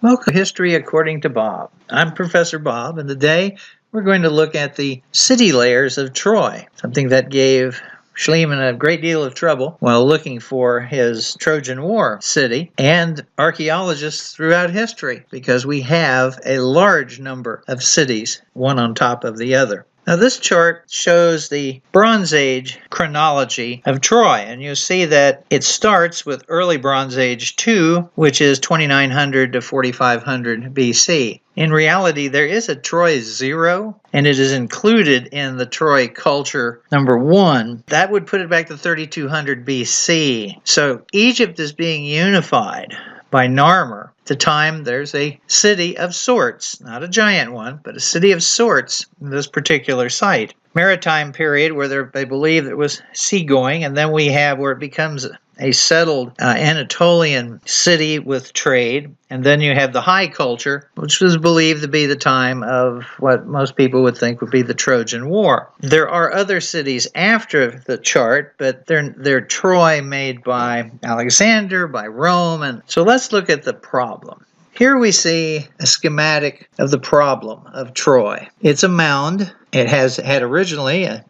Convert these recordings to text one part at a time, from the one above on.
Welcome to History According to Bob. I'm Professor Bob, and today we're going to look at the city layers of Troy, something that gave Schliemann a great deal of trouble while looking for his Trojan War city, and archaeologists throughout history, because we have a large number of cities, one on top of the other. Now this chart shows the Bronze Age chronology of Troy, and you'll see that it starts with early Bronze Age 2, which is 2900 to 4500 BC. In reality, there is a Troy 0, and it is included in the Troy culture number 1. That would put it back to 3200 BC. So Egypt is being unified by Narmer. At the time, there's a city of sorts, not a giant one, but a city of sorts in this particular site. Maritime period where they believe it was seagoing, and then we have where it becomes a settled Anatolian city with trade, and then you have the High Culture, which was believed to be the time of what most people would think would be the Trojan War. There are other cities after the chart, but they're Troy made by Alexander, by Rome, and so let's look at the problem. Here we see a schematic of the problem of Troy. It's a mound. It had originally a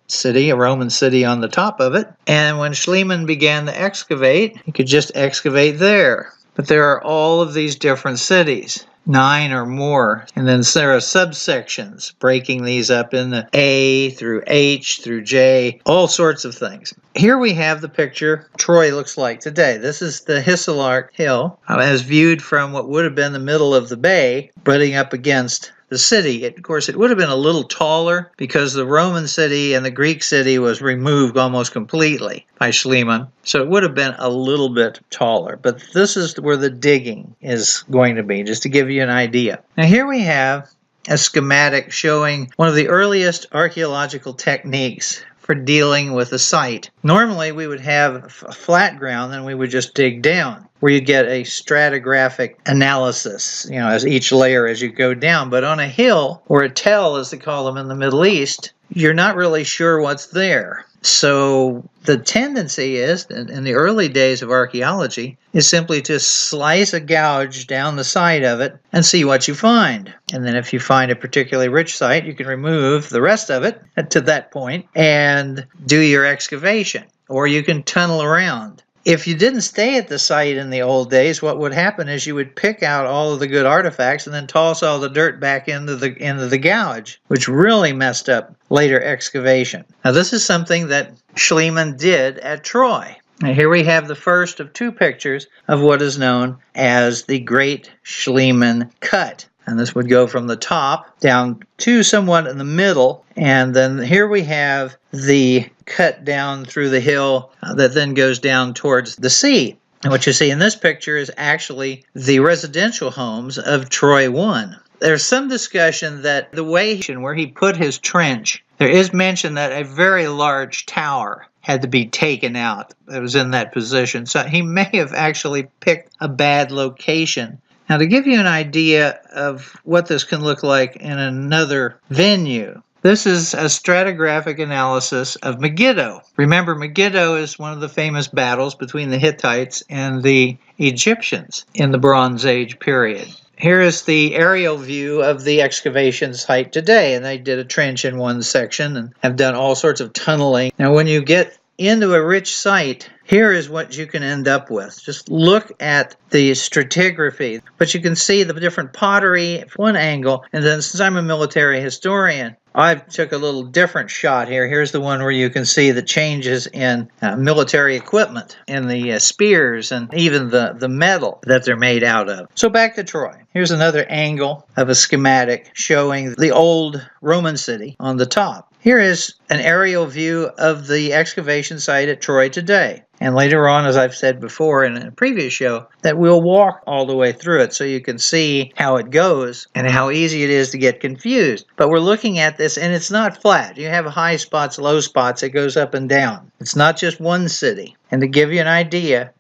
Roman city on the top of it, and when Schliemann began to excavate, he could just excavate there. But there are all of these different cities, 9 or more, and then there are subsections breaking these up into A through H through J, all sorts of things. Here we have the picture Troy looks like today. This is the Hisalar Hill, as viewed from what would have been the middle of the bay, butting up against the city. Of course, it would have been a little taller because the Roman city and the Greek city was removed almost completely by Schliemann. So it would have been a little bit taller. But this is where the digging is going to be, just to give you an idea. Now here we have a schematic showing one of the earliest archaeological techniques for dealing with a site. Normally we would have a flat ground and we would just dig down, where you get a stratigraphic analysis, as each layer as you go down. But on a hill, or a tell as they call them in the Middle East, you're not really sure what's there. So the tendency is, in the early days of archaeology, is simply to slice a gouge down the side of it and see what you find. And then if you find a particularly rich site, you can remove the rest of it to that point and do your excavation. Or you can tunnel around. If you didn't stay at the site in the old days, what would happen is you would pick out all of the good artifacts and then toss all the dirt back into the gouge, which really messed up later excavation. Now this is something that Schliemann did at Troy. Now here we have the first of 2 pictures of what is known as the Great Schliemann Cut. And this would go from the top down to somewhat in the middle. And then here we have the cut down through the hill that then goes down towards the sea. And what you see in this picture is actually the residential homes of Troy 1. There's some discussion that the way where he put his trench, there is mention that a very large tower had to be taken out that was in that position. So he may have actually picked a bad location. Now, to give you an idea of what this can look like in another venue, this is a stratigraphic analysis of Megiddo. Remember, Megiddo is one of the famous battles between the Hittites and the Egyptians in the Bronze Age period. Here is the aerial view of the excavation site today, and they did a trench in one section and have done all sorts of tunneling. Now, when you get into a rich site, here is what you can end up with. Just look at the stratigraphy. But you can see the different pottery from one angle, and then since I'm a military historian, I took a little different shot here. Here's the one where you can see the changes in military equipment, in the spears, and even the metal that they're made out of. So back to Troy. Here's another angle of a schematic showing the old Roman city on the top. Here is an aerial view of the excavation site at Troy today. And later on, as I've said before in a previous show, that we'll walk all the way through it so you can see how it goes and how easy it is to get confused. But we're looking at this, and it's not flat. You have high spots, low spots. It goes up and down. It's not just one city. And to give you an idea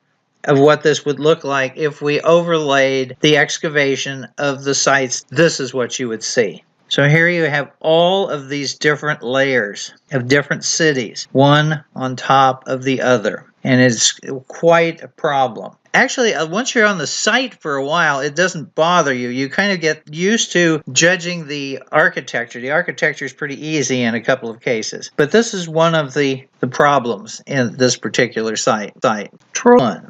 of what this would look like if we overlaid the excavation of the sites, this is what you would see. So here you have all of these different layers of different cities, one on top of the other. And it's quite a problem. Actually, once you're on the site for a while, it doesn't bother you. You kind of get used to judging the architecture. The architecture is pretty easy in a couple of cases. But this is one of the problems in this particular site. Troy,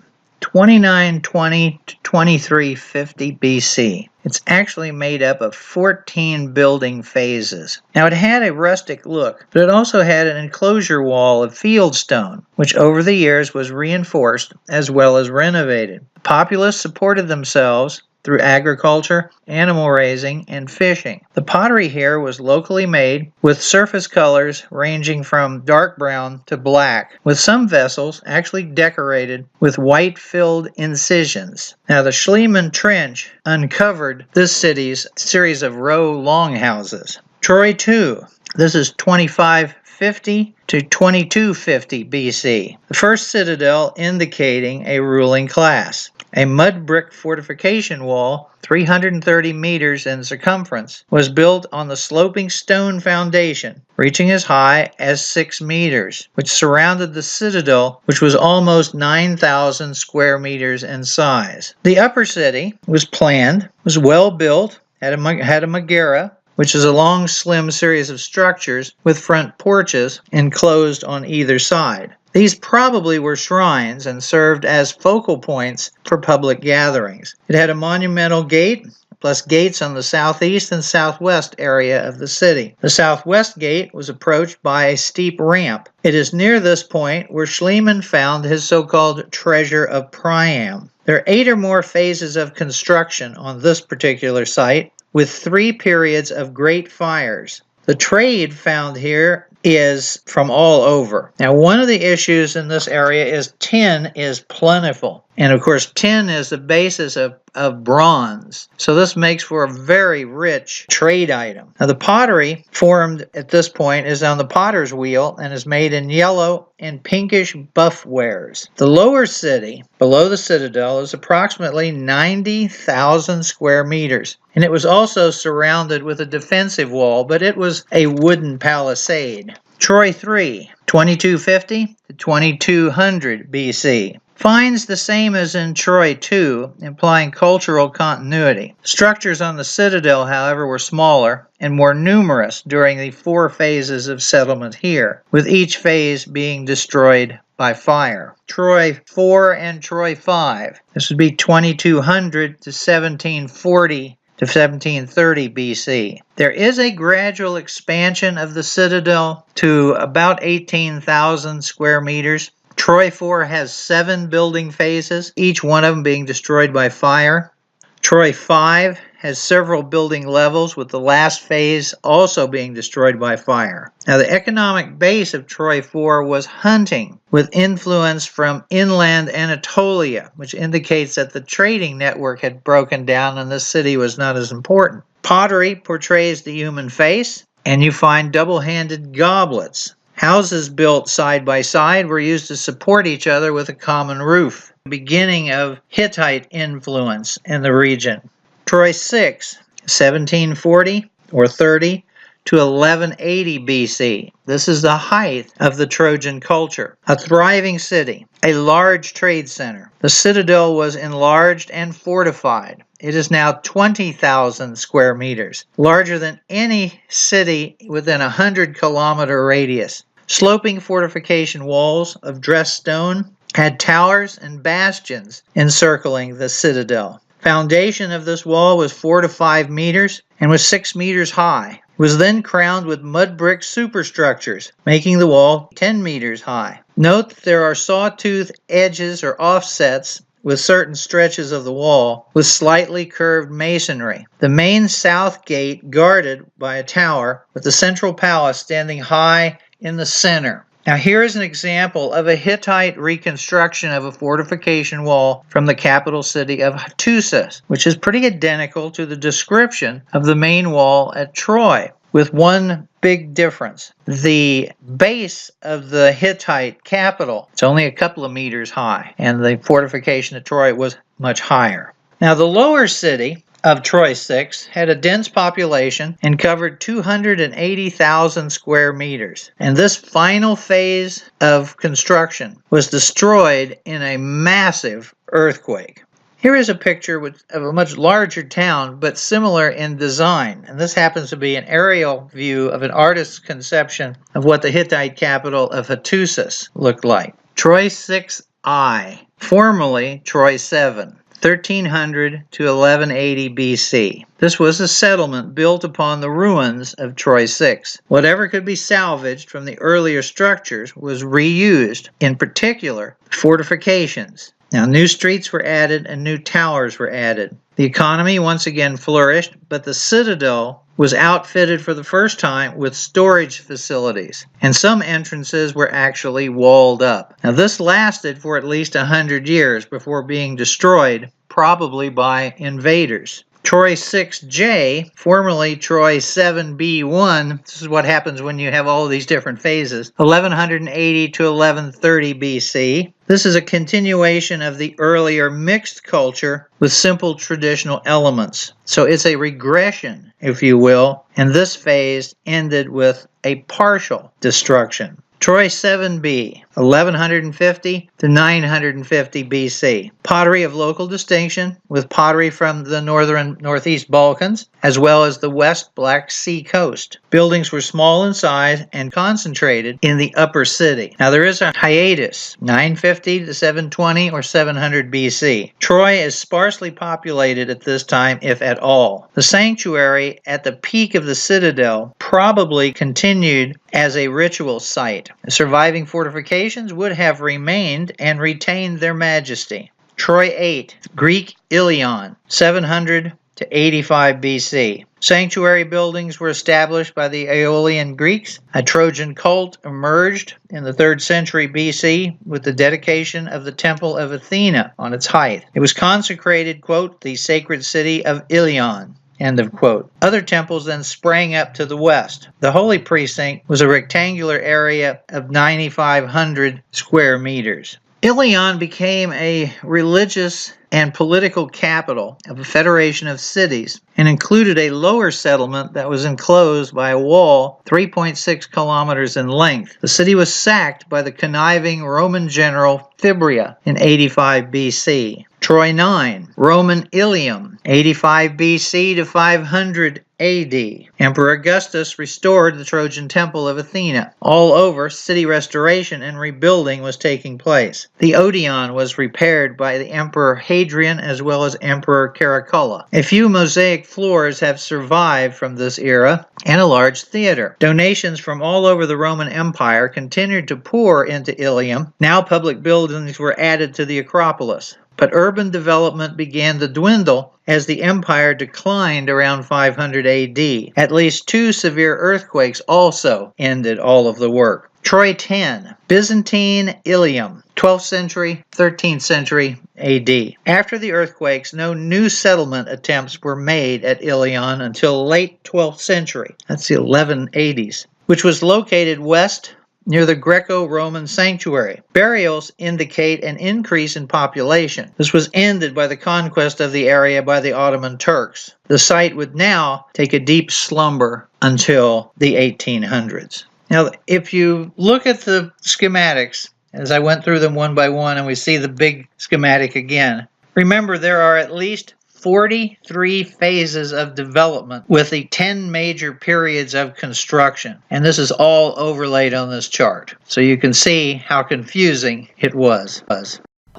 2920 to 2350 BC. It's actually made up of 14 building phases. Now, it had a rustic look, but it also had an enclosure wall of fieldstone, which over the years was reinforced as well as renovated. The populace supported themselves through agriculture, animal raising, and fishing. The pottery here was locally made with surface colors ranging from dark brown to black, with some vessels actually decorated with white-filled incisions. Now, the Schliemann Trench uncovered this city's series of row longhouses. Troy 2. This is 2550 to 2250 BC. The first citadel indicating a ruling class. A mud brick fortification wall, 330 meters in circumference, was built on the sloping stone foundation, reaching as high as 6 meters, which surrounded the citadel, which was almost 9,000 square meters in size. The upper city was planned, was well built, had a magera, which is a long, slim series of structures with front porches enclosed on either side. These probably were shrines and served as focal points for public gatherings. It had a monumental gate, plus gates on the southeast and southwest area of the city. The southwest gate was approached by a steep ramp. It is near this point where Schliemann found his so-called treasure of Priam. There are 8 or more phases of construction on this particular site, with 3 periods of great fires. The trade found here is from all over. Now, one of the issues in this area is tin is plentiful. And of course, tin is the basis of bronze. So this makes for a very rich trade item. Now, the pottery formed at this point is on the potter's wheel and is made in yellow and pinkish buff wares. The lower city, below the citadel, is approximately 90,000 square meters. And it was also surrounded with a defensive wall, but it was a wooden palisade. Troy 3, 2250 to 2200 BC. Finds the same as in Troy 2, implying cultural continuity. Structures on the citadel, however, were smaller and more numerous during the 4 phases of settlement here, with each phase being destroyed by fire. Troy 4 and Troy 5. This would be 2200 to 1740 to 1730 BC. There is a gradual expansion of the citadel to about 18,000 square meters. Troy 4 has 7 building phases, each one of them being destroyed by fire. Troy 5 has several building levels, with the last phase also being destroyed by fire. Now, the economic base of Troy 4 was hunting, with influence from inland Anatolia, which indicates that the trading network had broken down and the city was not as important. Pottery portrays the human face, and you find double-handed goblets. Houses built side by side were used to support each other with a common roof. Beginning of Hittite influence in the region. Troy 6, 1740 or 30 to 1180 BC. This is the height of the Trojan culture. A thriving city, a large trade center. The citadel was enlarged and fortified. It is now 20,000 square meters, larger than any city within a 100-kilometer radius. Sloping fortification walls of dressed stone had towers and bastions encircling the citadel. Foundation of this wall was 4 to 5 meters and was 6 meters high. It was then crowned with mud brick superstructures, making the wall 10 meters high. Note that there are sawtooth edges or offsets with certain stretches of the wall with slightly curved masonry. The main south gate guarded by a tower with the central palace standing high in the center. Now, here is an example of a Hittite reconstruction of a fortification wall from the capital city of Hattusa, which is pretty identical to the description of the main wall at Troy, with one big difference. The base of the Hittite capital is only a couple of meters high, and the fortification at Troy was much higher. Now, the lower city of Troy 6 had a dense population and covered 280,000 square meters. And this final phase of construction was destroyed in a massive earthquake. Here is a picture of a much larger town, but similar in design. And this happens to be an aerial view of an artist's conception of what the Hittite capital of Hattusis looked like. Troy 6I, formerly Troy 7. 1300 to 1180 BC. This was a settlement built upon the ruins of Troy 6. Whatever could be salvaged from the earlier structures was reused, in particular, fortifications. Now, new streets were added and new towers were added. The economy once again flourished, but the citadel was outfitted for the first time with storage facilities, and some entrances were actually walled up. Now, this lasted for at least 100 years before being destroyed, probably by invaders. Troy 6J, formerly Troy 7B1, this is what happens when you have all of these different phases, 1180 to 1130 BC. This is a continuation of the earlier mixed culture with simple traditional elements. So it's a regression, if you will, and this phase ended with a partial destruction. Troy 7B, 1150 to 950 BC. Pottery of local distinction, with pottery from the northeast Balkans, as well as the West Black Sea coast. Buildings were small in size and concentrated in the upper city. Now there is a hiatus, 950 to 720 or 700 BC. Troy is sparsely populated at this time, if at all. The sanctuary at the peak of the citadel probably continued as a ritual site. The surviving fortifications would have remained and retained their majesty. Troy 8, Greek Ilion, 700 to 85 BC. Sanctuary buildings were established by the Aeolian Greeks. A Trojan cult emerged in the 3rd century BC with the dedication of the Temple of Athena on its height. It was consecrated, quote, the sacred city of Ilion. End of quote. Other temples then sprang up to the west. The Holy Precinct was a rectangular area of 9,500 square meters. Ilion became a religious and political capital of a federation of cities and included a lower settlement that was enclosed by a wall 3.6 kilometers in length. The city was sacked by the conniving Roman general Fibria in 85 BC. Troy 9, Roman Ilium, 85 BC to 500 AD. Emperor Augustus restored the Trojan Temple of Athena. All over, city restoration and rebuilding was taking place. The Odeon was repaired by the Emperor Hadrian as well as Emperor Caracalla. A few mosaic floors have survived from this era and a large theater. Donations from all over the Roman Empire continued to pour into Ilium. Now public buildings were added to the Acropolis. But urban development began to dwindle as the empire declined around 500 AD. At least 2 severe earthquakes also ended all of the work. Troy 10, Byzantine Ilium, 12th century, 13th century AD. After the earthquakes, no new settlement attempts were made at Ilion until late 12th century. That's the 1180s, which was located west near the Greco-Roman sanctuary. Burials indicate an increase in population. This was ended by the conquest of the area by the Ottoman Turks. The site would now take a deep slumber until the 1800s. Now, if you look at the schematics, as I went through them one by one, and we see the big schematic again, remember there are at least 43 phases of development with the 10 major periods of construction. And this is all overlaid on this chart. So you can see how confusing it was.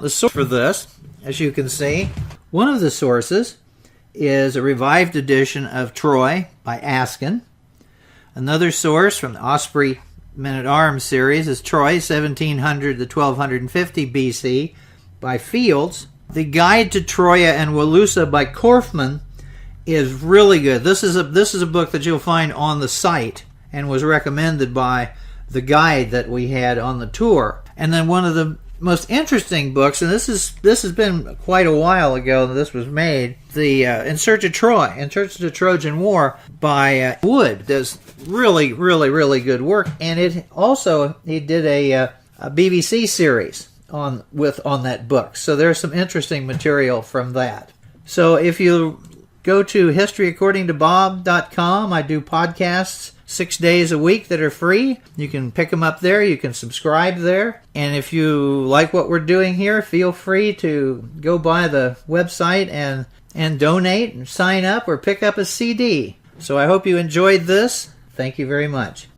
The source for this, as you can see, one of the sources is a revived edition of Troy by Askin. Another source from the Osprey Men-at-Arms series is Troy 1700 to 1250 BC by Fields. The Guide to Troia and Walusa by Korfman is really good. This is a book that you'll find on the site and was recommended by the guide that we had on the tour. And then one of the most interesting books, and this has been quite a while ago that this was made, the In Search of Troy, In Search of the Trojan War by Wood, does really good work. And he did a BBC series on that book. So there's some interesting material from that. So if you go to historyaccordingtobob.com. I do podcasts 6 days a week that are free. You can pick them up there. You can subscribe there. And if you like what we're doing here, feel free to go by the website and donate and sign up or pick up a CD. So I hope you enjoyed this. Thank you very much.